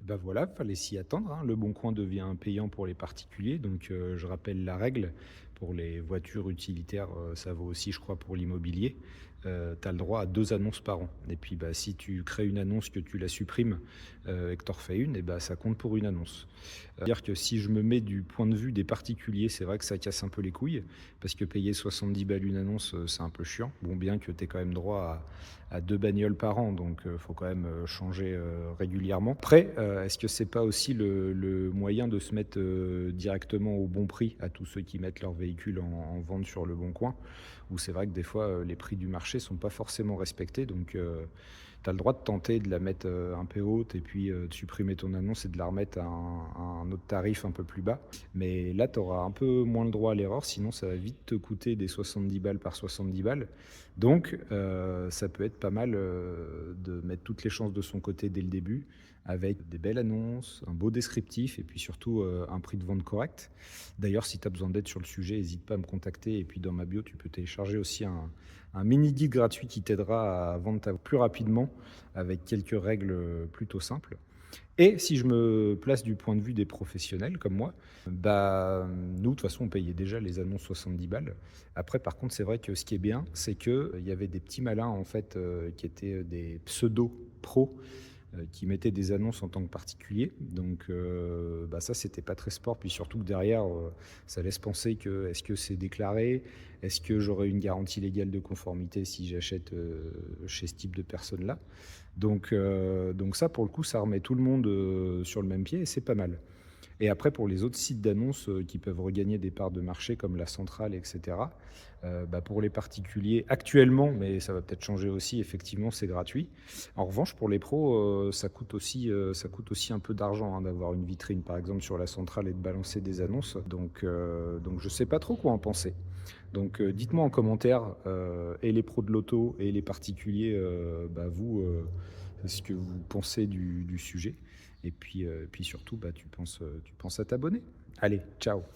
Bah voilà, fallait s'y attendre, hein. Le Bon Coin devient payant pour les particuliers, donc je rappelle la règle. Pour les voitures utilitaires, ça vaut aussi, je crois, pour l'immobilier. Tu as le droit à 2 annonces par an et puis, bah, si tu crées une annonce, que tu la supprimes, et que tu en refais une et bah, ça compte pour une annonce. Dire que si je me mets du point de vue des particuliers, c'est vrai que ça casse un peu les couilles parce que payer 70 balles une annonce, c'est un peu chiant. Bon, bien que tu aies quand même droit à 2 bagnoles par an, donc faut quand même, changer, régulièrement. Après, est-ce que c'est pas aussi le moyen de se mettre, directement au bon prix à tous ceux qui mettent leur véhicule en vente sur Le Bon Coin? Où c'est vrai que des fois, les prix du marché sont pas forcément respectés, donc tu as le droit de tenter de la mettre, un peu haute et puis, de supprimer ton annonce et de la remettre à un autre tarif un peu plus bas. Mais là, tu auras un peu moins le droit à l'erreur, sinon ça va vite te coûter des 70 balles par 70 balles. Donc ça peut être pas mal, de mettre toutes les chances de son côté dès le début, avec des belles annonces, un beau descriptif et puis surtout, un prix de vente correct. D'ailleurs, si tu as besoin d'aide sur le sujet, hésite pas à me contacter et puis dans ma bio, tu peux télécharger aussi un mini guide gratuit qui t'aidera à vendre ta plus rapidement avec quelques règles, plutôt simples. Et si je me place du point de vue des professionnels comme moi, bah, nous, de toute façon, on payait déjà les annonces 70 balles. Après, par contre, c'est vrai que ce qui est bien, c'est qu'il y avait des petits malins, en fait, qui étaient des pseudo-pros, qui mettaient des annonces en tant que particulier. Donc, bah, ça, c'était pas très sport. Puis surtout que derrière, ça laisse penser que est-ce que c'est déclaré? Est-ce que j'aurai une garantie légale de conformité si j'achète chez ce type de personnes-là? Donc ça, pour le coup, ça remet tout le monde sur le même pied et c'est pas mal. Et après, pour les autres sites d'annonces qui peuvent regagner des parts de marché comme la Centrale, etc., bah, pour les particuliers, actuellement, mais ça va peut-être changer aussi, effectivement, c'est gratuit. En revanche, pour les pros, ça coûte aussi un peu d'argent hein, d'avoir une vitrine, par exemple, sur la Centrale et de balancer des annonces. Donc je ne sais pas trop quoi en penser. Donc dites-moi en commentaire, et les pros de l'auto et les particuliers, bah, vous, ce que vous pensez du sujet. Et puis surtout, bah, tu penses à t'abonner. Allez, ciao.